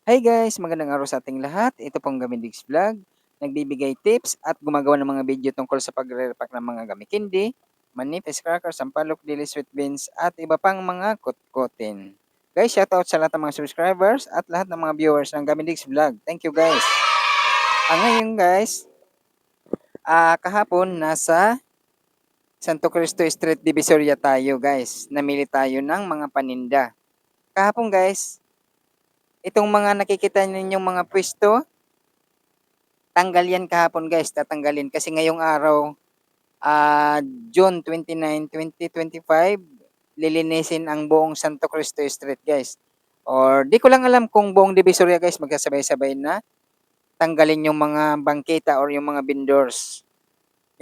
Hi guys! Magandang araw sa ating lahat. Ito pong Gamidigs Vlog. Nagbibigay tips at gumagawa ng mga video tungkol sa pagre-repack ng mga gamikindi, manipis crackers, sampalok, dili sweet beans, at iba pang mga kutkutin. Guys, shoutout sa lahat ng mga subscribers at lahat ng mga viewers ng Gamidigs Vlog. Thank you guys! Ngayon guys, kahapon nasa Santo Cristo Street Divisoria tayo guys. Namili tayo ng mga paninda. Kahapon guys, itong mga nakikita ninyong mga pwesto, tanggal yan kahapon guys, tatanggalin kasi ngayong araw, ah, June 29, 2025, lilinisin ang buong Santo Cristo Street guys. Or di ko lang alam kung buong Divisoria guys magkasabay-sabay na tanggalin yung mga bangketa or yung mga vendors.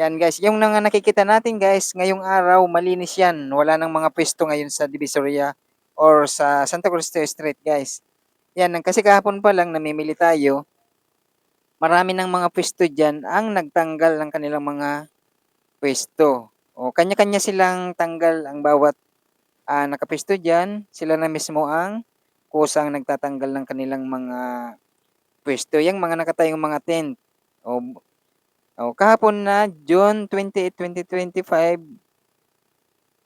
Yan guys, yung nga nakikita natin guys, ngayong araw malinis yan. Wala nang mga pwesto ngayon sa Divisoria or sa Santo Cristo Street guys. Yan, kasi kahapon pa lang namimili tayo, marami ng mga pwesto diyan ang nagtanggal ng kanilang mga pwesto. O kanya-kanya silang tanggal ang bawat nakapwesto diyan. Sila na mismo ang kusang nagtatanggal ng kanilang mga pwesto. Yang mga nakatayong mga tent. O, kahapon na June 28, 2025,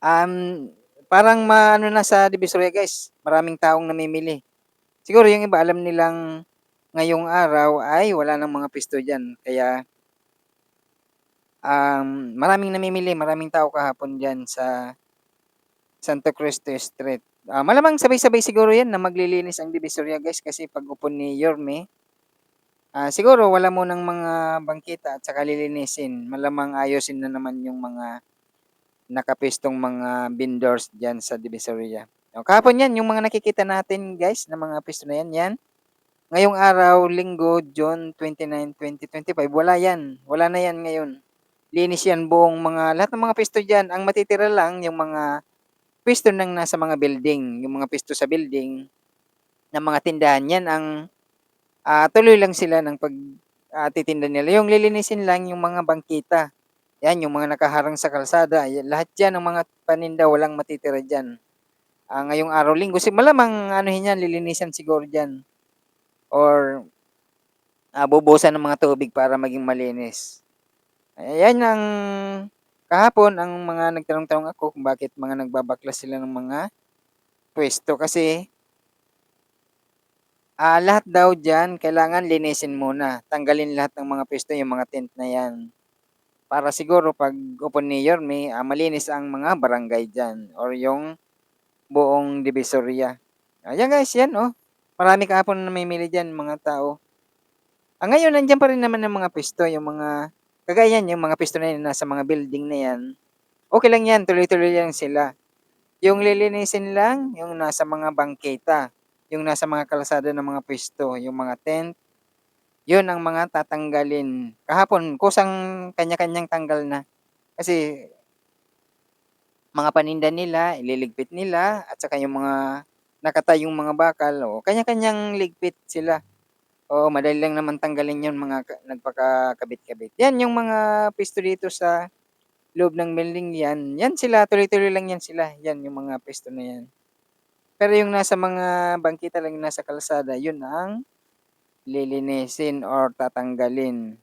um, parang maano na sa Divisoria guys. Maraming taong namimili. Siguro yung iba alam nilang ngayong araw ay wala ng mga pwesto diyan. Kaya maraming namimili, maraming tao kahapon diyan sa Santo Cristo Street. Malamang sabay-sabay siguro 'yan na maglilinis ang Divisoria guys kasi pag-upo ni Yorme, siguro wala munang mga bangketa at saka lilinisin. Malamang ayusin na naman yung mga nakapwestong mga vendors diyan sa Divisoria. Kahapon 'yan, yung mga nakikita natin guys na mga pwesto na 'yan, 'yan. Ngayong araw, Linggo, June 29, 2025, wala 'yan. Wala na 'yan ngayon. Linis yan buong mga lahat ng mga pwesto diyan. Ang matitira lang yung mga pwesto ng nasa mga building, yung mga pwesto sa building ng mga tindahan. Yan ang tuloy lang sila ng titinda nila. Yung lilinisin lang yung mga bangkita. Yan, yung mga nakaharang sa kalsada. Yan, lahat yan, ng mga paninda, walang matitira dyan. Ngayong araw, Linggo, malamang anuhin yan, lilinisan siguro dyan. Or bubusan ng mga tubig para maging malinis. Ayan ang kahapon ang mga nagtanong-tanong ako kung bakit mga nagbabaklas sila ng mga pwesto kasi lahat daw diyan kailangan linisin muna. Tanggalin lahat ng mga pwesto, yung mga tent na yan. Para siguro pag upo ni Yorme, malinis ang mga barangay diyan or yung buong Divisoria. Ayan guys, yan oh. Marami kahapon na namimili diyan mga tao. Ngayon nandiyan pa rin naman ang mga pwesto, yung mga kagaya yung mga pwesto na yan nasa mga building na yan. Okay lang yan, tuloy-tuloy lang sila. Yung lilinisin lang, yung nasa mga bangketa, yung nasa mga kalsada ng mga pwesto, yung mga tent, yun ang mga tatanggalin. Kahapon, kusang kanya-kanyang tanggal na. Kasi mga paninda nila, ililigpit nila, at saka yung mga nakatayong mga bakal, kanya-kanyang ligpit sila. Madali lang naman tanggalin yun mga nagpakakabit-kabit. Yan yung mga pwesto dito sa loob ng building yan. Yan sila, tuloy-tuloy lang yan sila. Yan yung mga pwesto na yan. Pero yung nasa mga bangkita lang nasa kalsada, yun ang lilinisin or tatanggalin.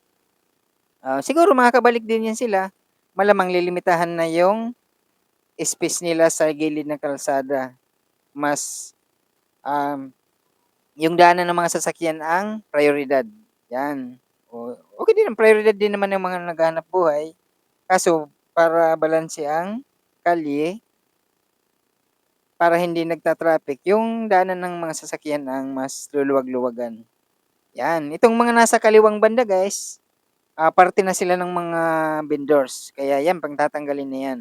Siguro makakabalik din yan sila. Malamang lilimitahan na yung space nila sa gilid ng kalsada. Mas yung daanan ng mga sasakyan ang prioridad. Yan. Okay din, ang prioridad din naman ng mga naghahanap buhay. Kaso, para balanse ang kalye, para hindi nagta-traffic, yung daanan ng mga sasakyan ang mas luluwag-luwagan. Yan. Itong mga nasa kaliwang banda guys, parte na sila ng mga vendors. Kaya yan, pangtatanggalin na yan.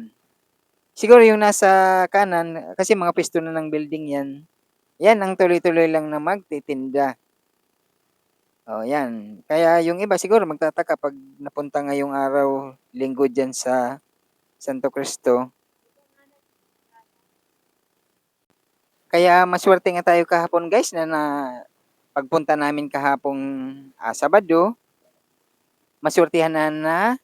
Siguro yung nasa kanan, kasi mga pisto na ng building yan, yan ang tuloy-tuloy lang na magtitinda. Yan. Kaya yung iba siguro magtataka pag napunta ngayong araw, Linggo dyan sa Santo Cristo. Kaya maswerte nga tayo kahapon guys na pagpunta namin kahapong Sabado, maswertehan na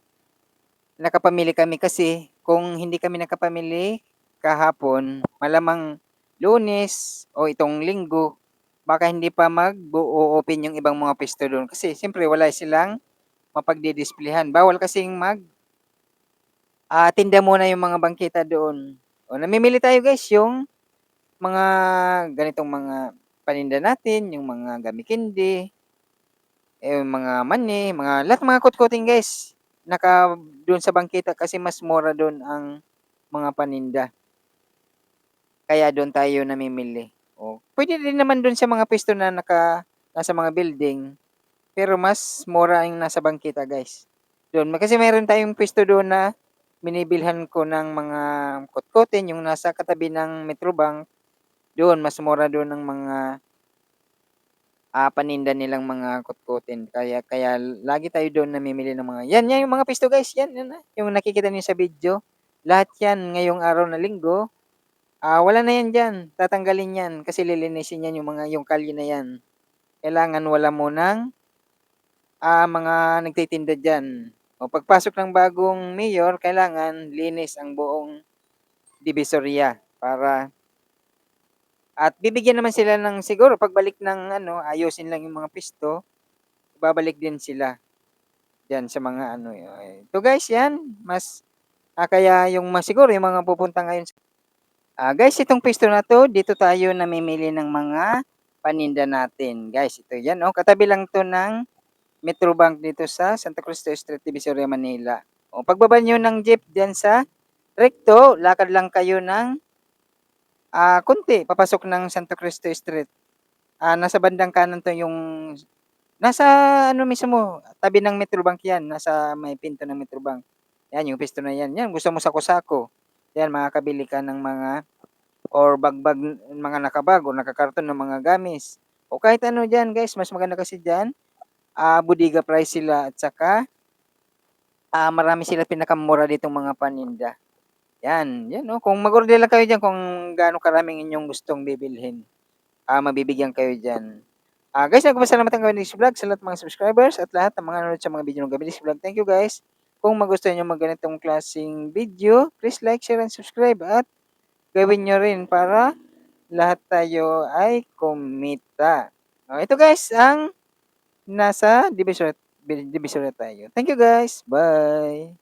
nakapamili kami kasi kung hindi kami nakapamili kahapon, malamang Lunes o itong Linggo, baka hindi pa mag-o-open yung ibang mga puwesto do'n kasi siyempre wala silang mapagdi-displehan. Bawal kasing tinda muna yung mga bangketa doon. O namimili tayo guys yung mga ganitong mga paninda natin, yung mga gami-kindi, yung mga mani, mga lahat ng mga kutkuting guys, do'n sa bangketa kasi mas mura do'n ang mga paninda. Kaya do'n tayo namimili. Puwede din naman do'n sa mga puwesto na nasa mga building, pero mas mura yung nasa bangketa guys. Do'n kasi meron tayong puwesto do'n na binibilhan ko ng mga kotkotin yung nasa katabi ng Metrobank, doon mas mura do'n ang mga, paninda nilang mga kotkotin kaya kaya lagi tayo do'n namimili ng mga 'yan yung mga puwesto guys, 'yan, yung nakikita niyo sa video. Lahat 'yan ngayong araw na Linggo, wala na 'yan diyan, tatanggalin 'yan kasi lilinisin 'yan yung kalye na 'yan. Kailangan wala munang, mga nagtitinda diyan. Pagpasok ng bagong mayor kailangan linis ang buong Divisoria at bibigyan naman sila ng siguro pagbalik ng ano, ayusin lang yung mga pisto, babalik din sila diyan sa mga ano, ito guys 'yan kaya siguro yung mga pupunta ngayon guys itong pisto na 'to dito tayo namimili ng mga paninda natin guys, ito 'yan katabi lang 'to ng Metrobank dito sa Santa Cruz Street, Divisoria, Manila. Pagbaba niyo ng jeep diyan sa recto, lakad lang kayo ng, konti papasok ng Santa Cruz Street. Nasa bandang kanan 'to yung nasa ano mismo, tabi ng Metrobank 'yan, nasa may pinto ng Metrobank. 'Yan yung puwesto na 'yan, 'yan gusto mo sako-sako, 'yan makakabili ka ng mga or bagbag mga nakabag o nakakarton ng mga gamis o kahit ano diyan guys. Mas maganda kasi diyan, bodega price sila at saka, marami sila pinakamura ditong mga paninda. 'Yan kung mag-order lang kayo diyan kung gaano karaming inyong gustong bibilhin, mabibigyan kayo diyan. Guys, nagpapasalamat ang Gabindis Vlog sa lahat ng mga subscribers at lahat ng mga nanonood sa mga video ng Gabindis Vlog. Thank you guys. Kung magustuhan niyo mga ganitong klaseng video, please like, share, and subscribe at gawin niyo rin para lahat tayo ay kumita. Ito guys ang nasa Divisoria tayo. Thank you guys. Bye.